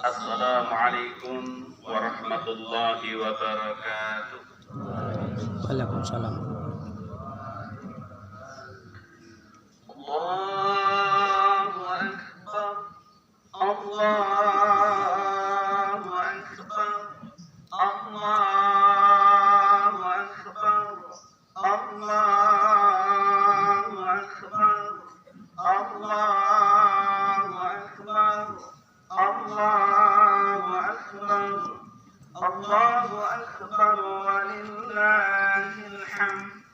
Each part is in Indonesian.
Assalamualaikum warahmatullahi wabarakatuh. Waalaikumsalam. Allahu Akbar. Allahu Akbar. Allahu Akbar. Allahu Akbar. Allahu Akbar. Allahu Akbar. Allahu Akbar walillahil hamd.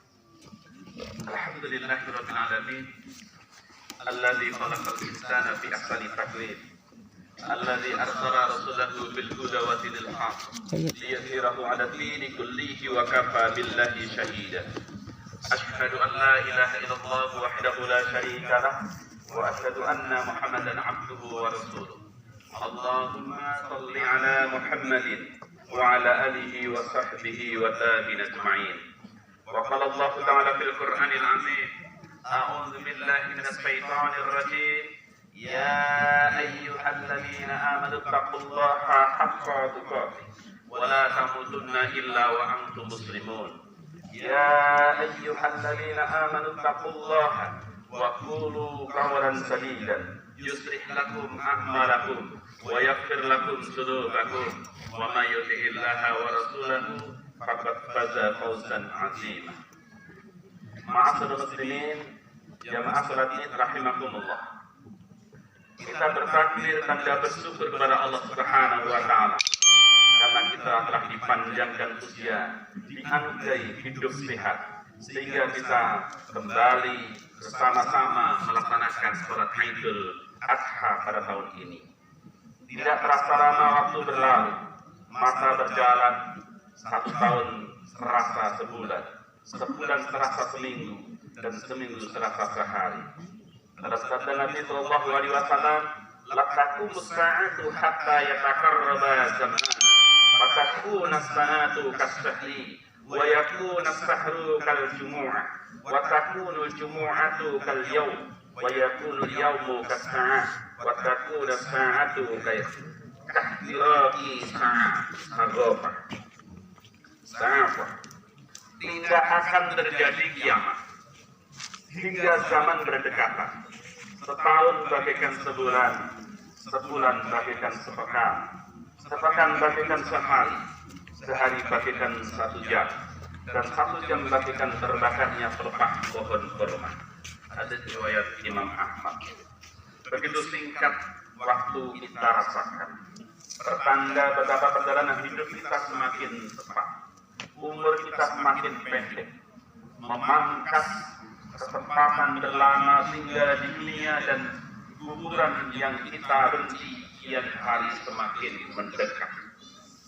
Alhamdulillahirabbil alamin. Alladzi khalaqal insana fi ahsani taqwim. Alladzi arsala rasulahu bil huda wa dinil haqq liyudhhirahu 'ala dini kullihi wa kafa billahi shahida. Ashhadu an la ilaha illallah wahdahu la syarika lah wa ashhadu anna Muhammadan 'abduhu wa rasuluh. Allahumma shalli 'ala Muhammadin wa 'ala alihi wa sahbihi wa tabi'in ajma'in. Wa qala Allah ta'ala fil Qur'anil 'azim, a'udzu billahi minasy syaithanir rajim. Ya ayyuhalladzina amanu taqullaha haqqa tuqatih wa la tamutunna illa wa antum muslimun. Ya ayyuhalladzina amanu taqullaha wa qulu qawlan sadidan yuslih lakum a'malakum wa yaghfir lakum dzunubakum wa may yuti'illaha wa rasulahu faqad faza fawzan 'azima. Ma'asyiral muslimin, jamaah salat Id rahimakumullah. Kita bertakbir tanda bersyukur kepada Allah Subhanahu wa taala karena kita telah dipanjangkan usia, dianugerahi hidup sehat sehingga kita kembali bersama-sama melaksanakan sholat Idul Adha pada tahun ini. Tidak terasa lama waktu berlalu, masa berjalan, 1 tahun terasa sebulan, sebulan terasa seminggu, dan seminggu terasa sehari. Kata sabda Nabi sallallahu alaihi wasallam, "La taqumus sa'atu hatta yataqarraba zaman, wa takuna as-sanatu kas-sahri, wa yakuna as-sahru kal-jumu'ah, wa takunu al-jumu'atu kal-yawm, wa yakunu al-yawmu kas-sa'ah, wa takuna as-sa'atu kahdirati sa'ah." Tidak akan terjadi kiamat hingga zaman berdekatan. Setahun bagaikan sebulan, sebulan bagaikan sepekan, sepekan bagaikan sehari, sehari bagaikan 1 jam, dan 1 jam bagaikan terbakarnya pelepah pohon kurma. Hadis riwayat Imam Ahmad. Begitu singkat waktu kita rasakan, pertanda betapa perjalanan hidup kita semakin cepat, umur kita semakin pendek, memangkas kesempatan berlama tinggal di dunia dan kuburan yang kita benci kian hari semakin mendekat.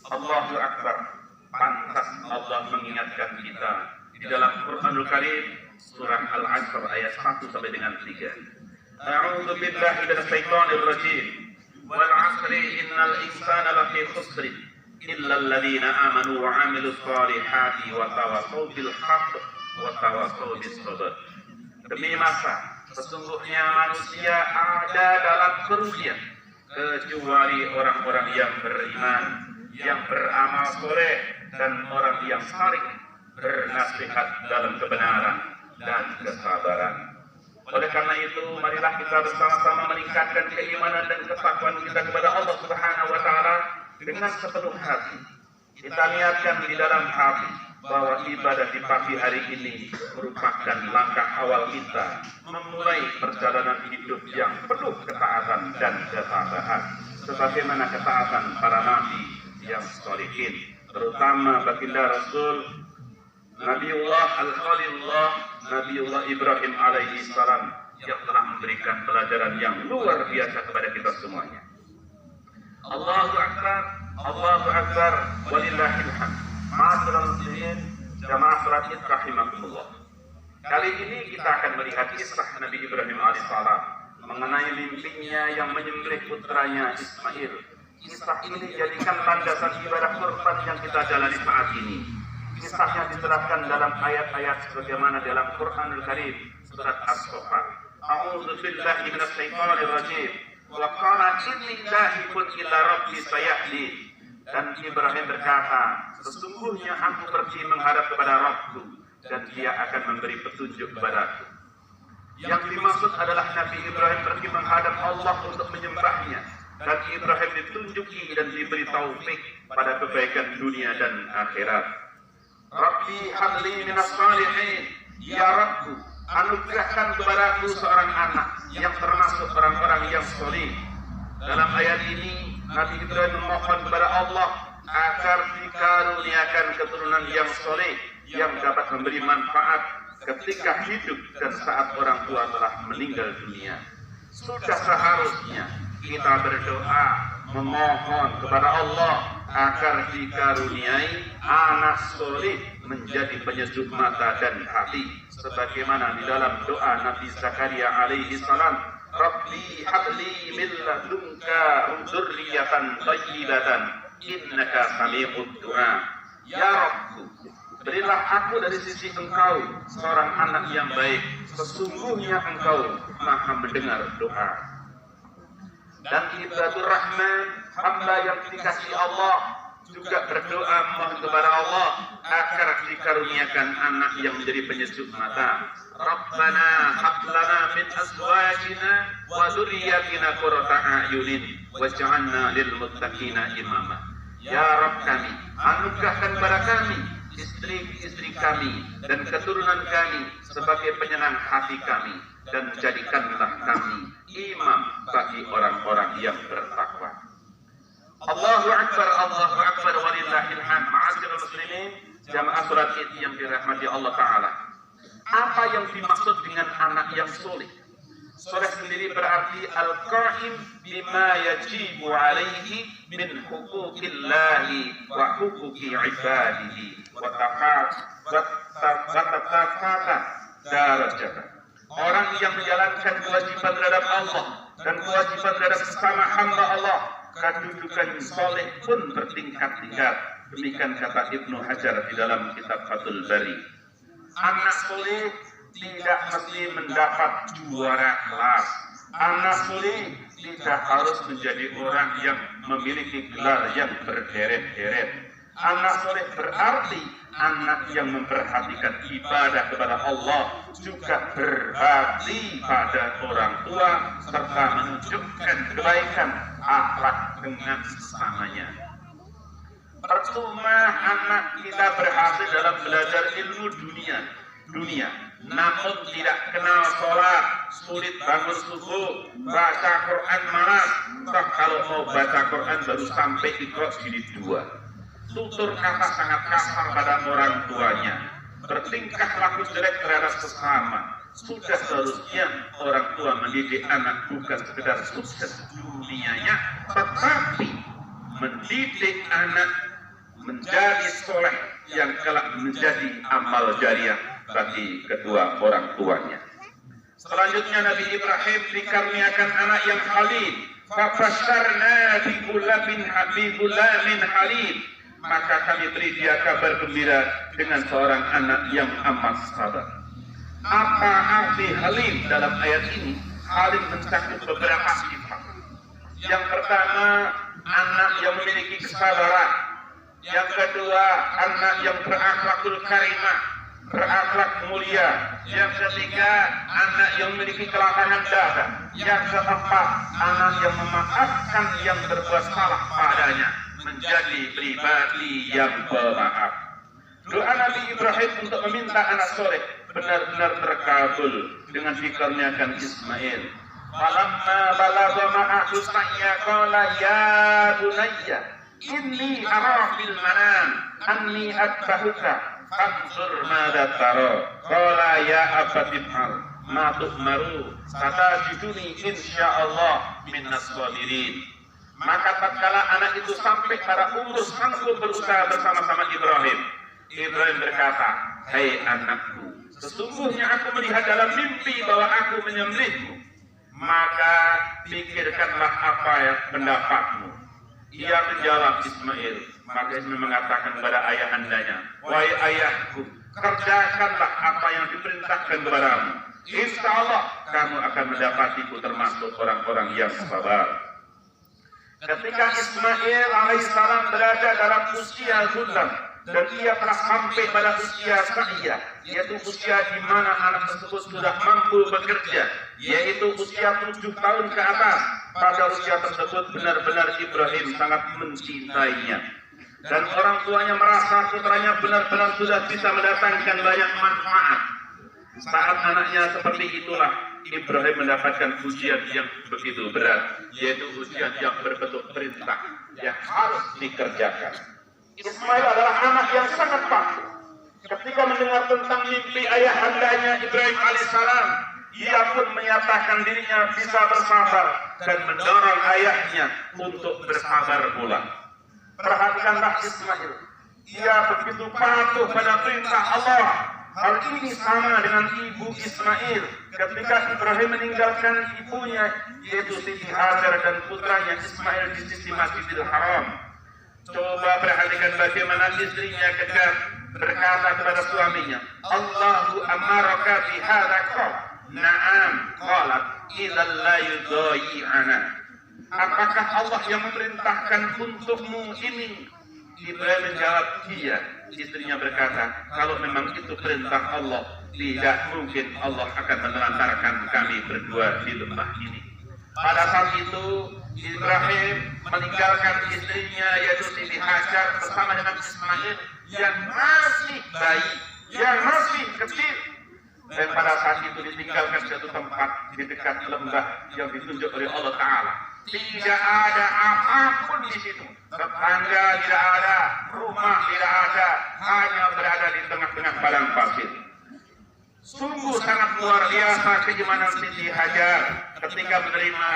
Allahu Akbar. Pantas Allah mengingatkan kita di dalam Quranul Karim surah Al-Asr ayat 1 sampai dengan 3. A'udzu billahi minasy syaithanir rajim. Wal 'asri innal insana lafi khusr illa alladziina aamanu wa 'amilus shalihati wa tawassaw bil haqq wa tawassaw bis sabr. Demi masa, sesungguhnya manusia ada dalam kerugian kecuali orang-orang yang beriman, yang beramal soleh, dan orang yang saling bernasihat dalam kebenaran dan kesabaran. Oleh karena itu, marilah kita bersama-sama meningkatkan keimanan dan ketakwaan kita kepada Allah Subhanahu wa taala dengan sepenuh hati. Kita niatkan di dalam hati bahwa ibadah di pagi hari ini merupakan langkah awal kita memulai perjalanan hidup yang penuh ketaatan dan kesabaran, sebagaimana ketaatan para nabi yang sholihin, terutama baginda Rasul Nabiullah Al-Khalilullah, Nabiullah Ibrahim alaihi salam, yang telah memberikan pelajaran yang luar biasa kepada kita semuanya. Allahu Akbar, Allahu Akbar, walillahil hamd. Ma'asyiral muslimin, jamaah salat Id rahimakumullah. Kali ini kita akan melihat kisah Nabi Ibrahim alaihissalam mengenai mimpinya yang menyembelih putranya Ismail. Kisah ini jadikan landasan ibadah kurban yang kita jalani saat ini. Kisahnya diterapkan dalam ayat-ayat sebagaimana dalam Quranul Karim surat As-Saffat. A'udzu billahi minasy syaithanir rajim. Wa qala inni dhahibun ila rabbi sayahdi. Dan Ibrahim berkata, sesungguhnya aku pergi menghadap kepada Rabbku dan Dia akan memberi petunjuk kepadaku. Yang dimaksud adalah Nabi Ibrahim pergi menghadap Allah untuk menyembahnya, dan Ibrahim ditunjuki dan diberi taufik pada kebaikan dunia dan akhirat. Rabbi habli minas salihin, ya Rabbku, anugerahkan kepadaku seorang anak yang termasuk orang-orang yang soleh. Dalam ayat ini Nabi Ibrahim memohon kepada Allah agar dikaruniakan keturunan yang soleh yang dapat memberi manfaat ketika hidup dan saat orang tua telah meninggal dunia. Sudah seharusnya kita berdoa memohon kepada Allah agar dikaruniai anak soleh menjadi penyejuk mata dan hati, sebagaimana di dalam doa Nabi Zakaria alaihi salam, Rabbi habli min ladunka dzurriyyatan thayyibatan innaka sami'ud du'a. Ya Rabbku, berilah aku dari sisi Engkau seorang anak yang baik, sesungguhnya Engkau Maha mendengar doa. Dan ibadur rahman, hamba yang dikasihi Allah, juga berdoa mohon kepada Allah agar dikaruniakan anak yang menjadi penyejuk mata. Rabbana hab lana min azwajina wa dzurriyyatina qurrata a'yunin waj'alna lil muttaqina imama. Ya Rabb kami, anugerahkan kepada kami istri-istri kami dan keturunan kami sebagai penyenang hati kami, dan jadikanlah kami imam bagi orang-orang yang bertakwa. Allahu Akbar walillahil hamd. Ma'asyiral muslimin, jamaah salat Id yang dirahmati Allah Ta'ala. Apa yang dimaksud dengan anak yang soleh? Soleh sendiri berarti al-qa'im bima yajibu alaihi min huquqillahi wa huquqi ibadihi wa tatafata darajat. Orang yang menjalankan kewajiban terhadap Allah dan kewajiban terhadap sesama hamba Allah, kedudukan soleh pun bertingkat-tingkat. Demikian kata Ibnu Hajar di dalam kitab Fathul Bari. Anak soleh tidak mesti mendapat juara kelas. Anak soleh tidak harus menjadi orang yang memiliki gelar yang berderet-deret. Anak soleh berarti anak yang memperhatikan ibadah kepada Allah, juga berbakti pada orang tua, serta menunjukkan kebaikan akhlak dengan sesamanya. Percuma anak kita berhasil dalam belajar ilmu dunia, namun tidak kenal sholat, sulit bangun subuh, baca Quran malas, toh kalau mau baca Quran baru sampai Iqra jilid 2. Tutur kata sangat kasar pada orang tuanya, bertingkah laku jelek terhadap sesama. Sudah seharusnya orang tua mendidik anak bukan sekedar sukses dunianya, tetapi mendidik anak menjadi soleh yang kelak menjadi amal jariah bagi kedua orang tuanya. Selanjutnya Nabi Ibrahim dikaruniakan anak yang halim. Fabasyarna bi gulamin halim. Maka kami beri dia kabar gembira dengan seorang anak yang amat sabar. Apa arti halim dalam ayat ini? Halim mencakup beberapa sifat. Yang pertama, anak yang memiliki kesabaran. Yang kedua, anak yang berakhlakul karimah, berakhlak mulia. Yang ketiga, anak yang memiliki kelapangan dada. Yang keempat, anak yang memaafkan yang berbuat salah padanya, menjadi pribadi yang pemaaf. Doa Nabi Ibrahim untuk meminta anak soleh benar-benar terkabul dengan dikaruniakan Ismail. Falamma balagha ma'ahu sa'ya qala ya bunayya inni ara fil manam anni atbahuka fanzur madza tara. Qala ya abati fa'al ma tu'maru satajiduni insyaallah minas sabirin. Maka tatkala anak itu sampai pada umur sanggup berusaha bersama-sama Ibrahim, Ibrahim berkata, "Hai anakku, sesungguhnya aku melihat dalam mimpi bahwa aku menyembelihmu. Maka pikirkanlah apa yang pendapatmu." Ia menjawab Ismail. Maka Ismail mengatakan kepada ayahandanya, "Wahai ayahku, kerjakanlah apa yang diperintahkan kepadamu. Insya Allah kamu akan mendapatiku termasuk orang-orang yang sabar. Ketika Ismail alaihissalam berada dalam usia gulam dan ia telah sampai pada usia sa'iyah, yaitu usia di mana anak tersebut sudah mampu bekerja, yaitu usia 7 tahun ke atas. Pada usia tersebut benar-benar Ibrahim sangat mencintainya. Dan orang tuanya merasa putranya benar-benar sudah bisa mendatangkan banyak manfaat. Saat anaknya seperti itulah Ibrahim mendapatkan ujian yang begitu berat, yaitu ujian yang berbentuk perintah yang harus dikerjakan. Ismail adalah anak yang sangat patuh. Ketika mendengar tentang mimpi ayahandanya Ibrahim alaihissalam, ia pun menyatakan dirinya bisa bersabar dan mendorong ayahnya untuk bersabar pula. Perhatikanlah Ismail, ia begitu patuh pada perintah Allah. Hal ini sama dengan ibu Ismail ketika Ibrahim meninggalkan ibunya, yaitu Siti Hajar dan putranya Ismail di sisi Masjidil Haram. Coba perhatikan bagaimana istrinya ketika berkata kepada suaminya, Allahu amaraka bihadza qala. Na'am qalat idzal la yudayyi'ana. Apakah Allah yang memerintahkan untukmu ini? Ibrahim menjawab, iya. Istrinya berkata, kalau memang itu perintah Allah, tidak mungkin Allah akan menelantarkan kami berdua di lembah ini. Pada saat itu Ibrahim meninggalkan istrinya, yaitu Siti Hajar, bersama dengan Ismail yang masih bayi, yang masih kecil. Dan pada saat itu ditinggalkan satu tempat di dekat lembah yang ditunjuk oleh Allah Ta'ala. Tidak ada apapun di situ. Tetangga tidak ada, rumah tidak ada, hanya berada di tengah-tengah padang pasir. Sungguh sangat luar biasa keimanan Siti Hajar ketika menerima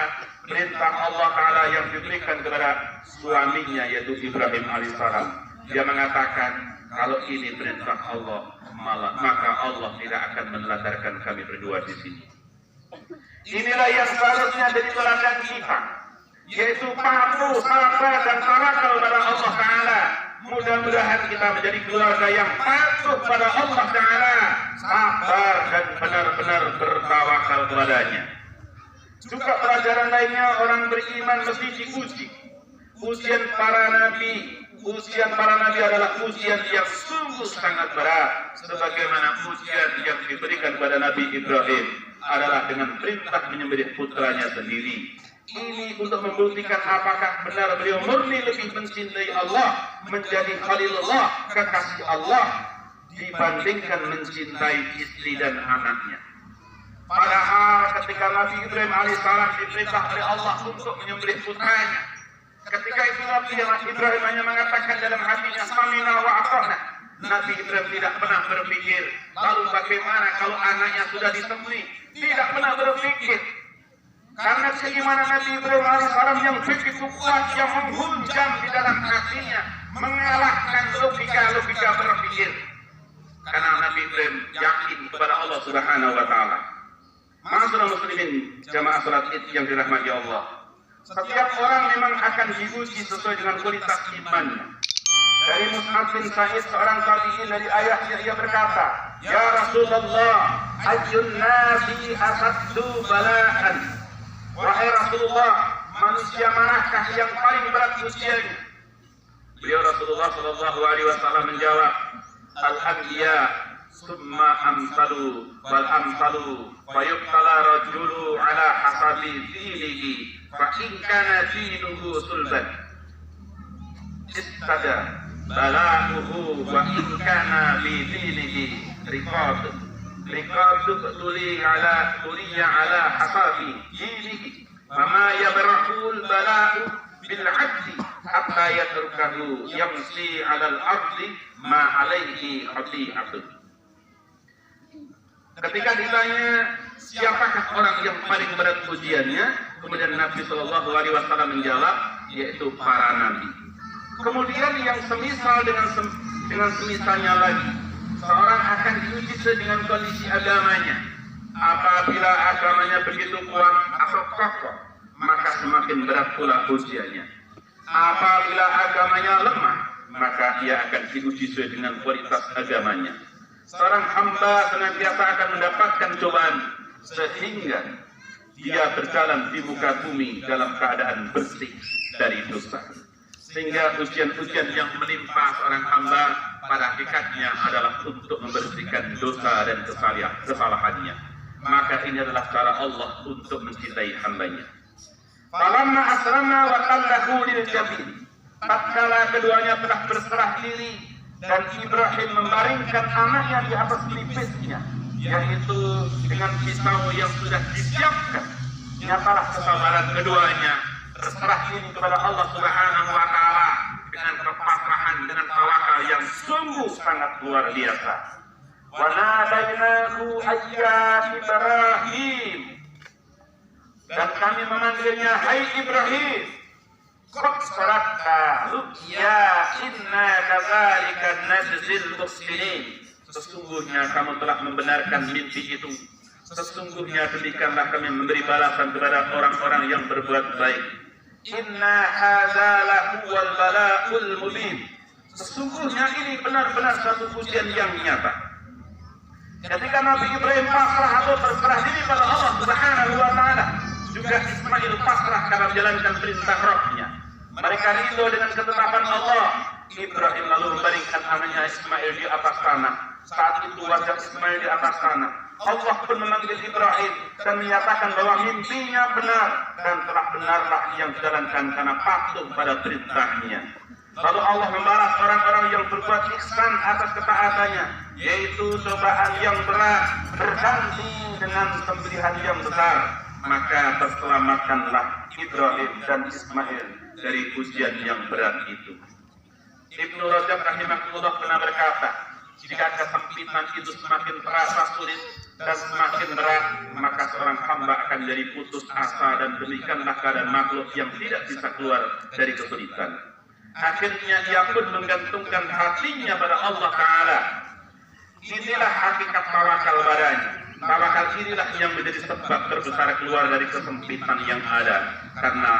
perintah Allah Ta'ala yang diberikan kepada suaminya, yaitu Ibrahim alaihissalam. Dia mengatakan, kalau ini perintah Allah, maka Allah tidak akan menelantarkan kami berdua di sini. Inilah yang seharusnya jadi teladan kita, yaitu patuh, sabar dan tawakal kepada Allah Ta'ala. Mudah-mudahan kita menjadi keluarga yang patuh pada Allah Ta'ala, sabar dan benar-benar bertawakal kepadanya. Juga pelajaran lainnya, orang beriman mesti diuji. Ujian para nabi adalah ujian yang sungguh sangat berat, sebagaimana ujian yang diberikan kepada Nabi Ibrahim adalah dengan perintah menyembelih putranya sendiri. Ini untuk membuktikan apakah benar beliau murni lebih mencintai Allah, menjadi Khalilullah, kekasih Allah, dibandingkan mencintai istri dan anaknya. Padahal ketika Nabi Ibrahim alaihissalam diperintah oleh Allah untuk menyembelih putranya, ketika itu Nabi Ibrahim hanya mengatakan dalam hatinya, Samina wa ata'na. Nabi Ibrahim tidak pernah berpikir, lalu bagaimana kalau anaknya sudah ditemui? Tidak pernah berpikir. Karena keimanan Nabi Ibrahim alaihissalam yang begitu kuat, yang menghunjam di dalam hatinya, mengalahkan logika berpikir. Karena Nabi Ibrahim yakin kepada Allah Subhanahu wa Ta'ala. Ma'asyiral muslimin, jamaah salat Id yang dirahmati Allah. Setiap orang memang akan diuji sesuai dengan kualitas imannya. Dari Mus'ab bin Sa'id, seorang tabi'in, dari ayahnya ia berkata, Ya Rasulullah, ayyun nasi asaddu bala'an. Wahai Rasulullah, manusia manakah yang paling berat ujiannya? Beliau Rasulullah sallallahu alaihi wasallam menjawab, Al-anbiya summa amsalu wal amsalu wa yubtala rajulu ala hasabi dinihi fa in kana dinuhu sulban istada bala'uhu wa in kana bi dinihi riqadu tuliya ala hasabi dinihi fama yabrahul bala'u bil 'abdi hatta yatrukahu yamsi 'ala al-ardi ma 'alaihi khati'atun. Ketika ditanya siapakah orang yang paling berat ujiannya, kemudian Nabi Shallallahu Alaihi Wasallam menjawab, yaitu para nabi. Kemudian yang semisal dengan semisalnya lagi, seorang akan diuji dengan kondisi agamanya. Apabila agamanya begitu kuat atau kokoh, maka semakin berat pula ujiannya. Apabila agamanya lemah, maka ia akan diuji sesuai dengan kualitas agamanya. Seorang hamba senantiasa akan mendapatkan cobaan sehingga dia berjalan di muka bumi dalam keadaan bersih dari dosa. Sehingga ujian-ujian yang menimpa seorang hamba pada hakikatnya adalah untuk membersihkan dosa dan kesalahannya. Maka ini adalah cara Allah untuk mencintai hambanya. Falamma aslama wa tallahu lil jabin. Tatkala keduanya telah berserah diri dan Ibrahim membaringkan anaknya di atas pelipisnya, yaitu dengan pisau yang sudah disiapkan. Nyatalah kesabaran keduanya berserah diri kepada Allah Subhanahu wa taala dengan kepasrahan, dengan tawakal yang sungguh sangat luar biasa. Wa nadainahu ayya Ibrahim, dan kami memanggilnya, hai Ibrahim. Qad sadaqta ru'ya inna kadzalika najzil muhsinin. Sesungguhnya kamu telah membenarkan mimpi itu. Sesungguhnya demikianlah kami memberi balasan kepada orang-orang yang berbuat baik. Inna hadza lahuwal bala'ul mubin. Sesungguhnya ini benar-benar satu ujian yang nyata. Ketika Nabi Ibrahim pasrah atau berserah diri pada Allah Subhanahu wa taala, juga Ismail pasrah karena menjalankan perintah Rabb-nya. Mereka ridho dengan ketetapan Allah. Ibrahim lalu membaringkan anaknya Ismail di atas tanah. Saat itu wajah Ismail di atas tanah. Allah pun memanggil Ibrahim dan menyatakan bahwa mimpinya benar, dan telah benarlah yang dijalankan karena patuh pada perintahnya. Lalu Allah membalas orang-orang yang berbuat ihsan atas ketaatannya, yaitu cobaan yang berat berganti dengan sembelihan yang besar. Maka terselamatkanlah Ibrahim dan Ismail dari ujian yang berat itu. Ibnu Rajab rahimahullah pernah berkata, jika kesempitan itu semakin terasa sulit dan semakin berat, maka seorang hamba akan jadi putus asa, dan demikianlah keadaan makhluk yang tidak bisa keluar dari kesulitan. Akhirnya ia pun menggantungkan hatinya pada Allah Ta'ala. Inilah hakikat tawakal padanya. Tawakal inilah yang menjadi sebab terbesar keluar dari kesempitan yang ada, karena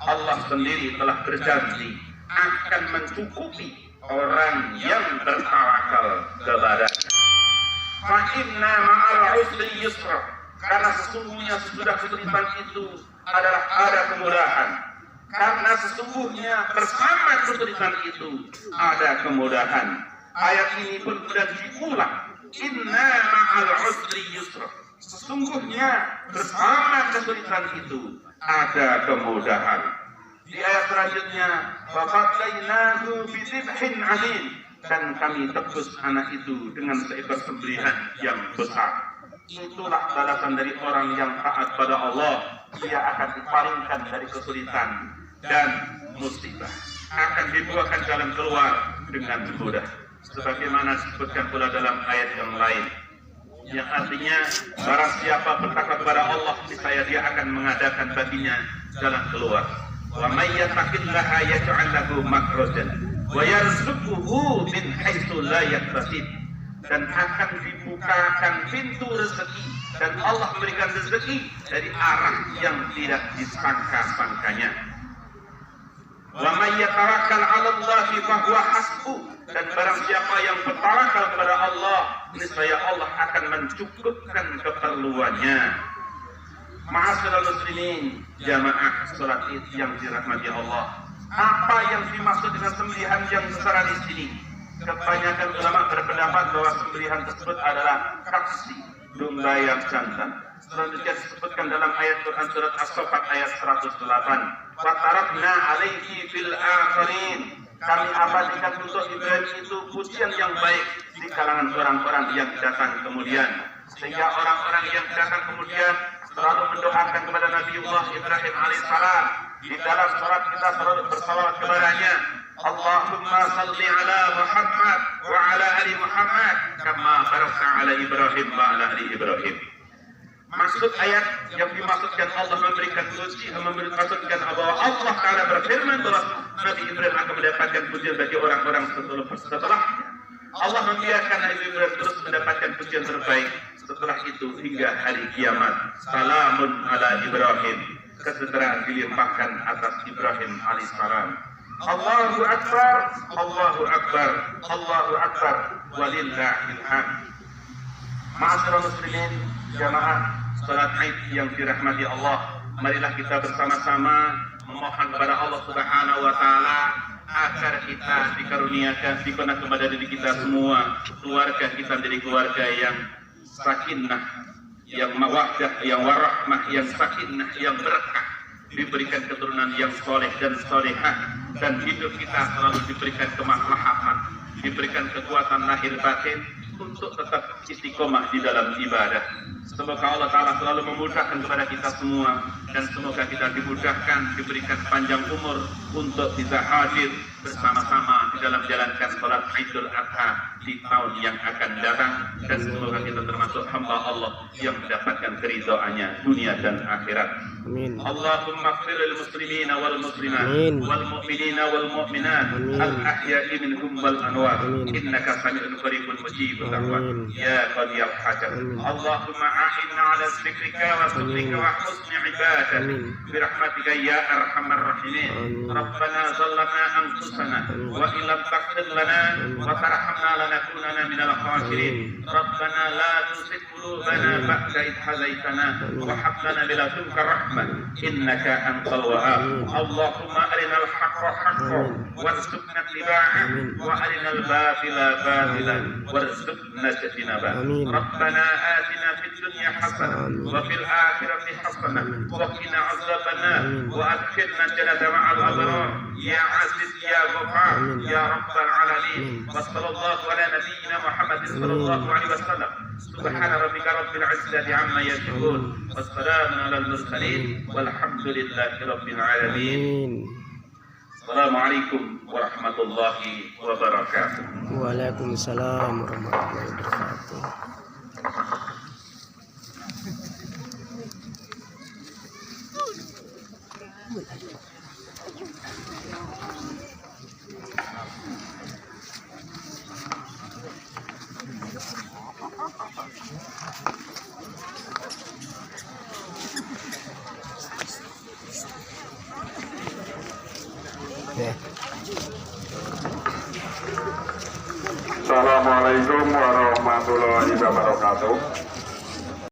Allah sendiri telah berjanji akan mencukupi orang yang bertawakal kepadanya. Fa inna ma'al usri yusra, karena sesungguhnya sesudah kesulitan itu adalah ada kemudahan. Karena sesungguhnya bersama kesulitan itu ada kemudahan. Ayat ini pun sudah diulang. Inna ma'al usri yusra, sesungguhnya bersama kesulitan itu ada kemudahan. Di ayat selanjutnya, wa fadainahu bi dzibhin 'alim, dan kami tebus anak itu dengan seekor sembelihan yang besar. Itulah balasan dari orang yang taat pada Allah. Ia akan dipalingkan dari kesulitan dan musibah, akan dibuahkan jalan keluar dengan mudah. Sebagaimana disebutkan pula dalam ayat yang lain, yang artinya barang siapa bertakwa kepada Allah, niscaya dia akan mengadakan baginya jalan keluar. Wa may yattaqillaha yaj'al lahu makhrajan wa yarzuquhu min haitsu la yahtasib, dan akan dibukakan pintu rezeki, dan Allah memberikan rezeki dari arah yang tidak disangka-sangkanya. Wa may yatawakkal 'ala Allahi fa huwa hasbuh, dan barang siapa yang bertawakal kepada Allah, niscaya Allah akan mencukupkan keperluannya. Ma'asyiral muslimin, jamaah salat Id yang dirahmati Allah. Apa yang dimaksud dengan sembelihan yang besar di sini? Kebanyakan ulama berpendapat bahwa sembelihan tersebut adalah kaksi domba yang jantan. Selanjutnya disebutkan dalam ayat Quran surat As-Saffat ayat 108. Wa tarakna 'alaihi fil akhirin, kami abadikan untuk Ibrahim itu pujian yang baik di kalangan orang-orang yang datang kemudian, sehingga orang-orang yang datang kemudian selalu mendoakan kepada Nabiullah Ibrahim alaihissalam. Di dalam salat kita selalu bersalawat kepadanya, Allahumma salli ala Muhammad wa ala ali Muhammad kama barakta ala Ibrahim wa ala ali Ibrahim. Maksud ayat yang dimaksudkan Allah memberikan puji, maksudkan bahwa Allah Ta'ala berfirman bahwa Nabi Ibrahim akan mendapatkan pujian bagi orang-orang setelahnya. Allah membiarkan Nabi Ibrahim terus mendapatkan pujian terbaik setelah itu hingga hari kiamat. Salamun ala Ibrahim, kesejahteraan dilimpahkan atas Ibrahim alaihissalam. Allahu Akbar, Allahu Akbar, Allahu Akbar, walillahil hamd. Ma'asyiral muslimin, jamaah salat Id yang dirahmati Allah. Marilah kita bersama-sama memohon kepada Allah Subhanahu wa taala agar kita dikaruniakan kepada diri kita semua, keluarga kita menjadi keluarga yang sakinah, yang mawaddah, yang warahmah, yang sakinah, yang berkah, diberikan keturunan yang soleh dan solehah, dan hidup kita selalu diberikan kemaslahatan, diberikan kekuatan lahir batin untuk tetap istiqomah di dalam ibadah. Semoga Allah Ta'ala selalu memudahkan kepada kita semua, dan semoga kita dimudahkan, diberikan panjang umur untuk bisa hadir bersama-sama di dalam menjalankan salat Idul Adha di tahun yang akan datang, dan semoga kita termasuk hamba Allah yang mendapatkan keridhaannya dunia dan akhirat. Amin. Allahumma ighfir lil muslimina wal muslimat Amin. wal mu'minina wal mu'minat Amin. al ahya'i minhum wal amwat Amin. innaka sami'un qaribun mujibud da'wat Amin. ya qadiyal hajat. Amin. Allahumma a'inna 'ala dzikrika wa syukrika wa husni ibadatik Amin. bi rahmatika ya arhamar rahimin. Amin. Rabbana zalamna anfusana wa illam taghfir lana wa tarhamna lanakunanna minal khasirin. Rabbana la tuzigh qulubana ba'da idh hadaytana wa hab lana min ladunka rahmah innaka antal wahhab. Allahumma arinal haqqa haqqan warzuqna ittiba'ah wa arinal batila batilan warzuqna ijtinabah. Rabbana atina fid dunya hasanah wa fil akhirati hasanah wa qina adzabannar wa adkhilna jannata ma'al abrar ya aziz ya ghafar ya rabbal alamin. Wa sallallahu ala nabiyyina Muhammadin sallallahu alaihi wasallam. Subhana rabbika rabbil izzati amma yasifun wassalamun alal mursalin walhamdulillahi rabbil alamin. Assalamualaikum warahmatullahi wabarakatuh. Waalaikumsalam warahmatullahi wabarakatuh. Assalamualaikum warahmatullahi wabarakatuh.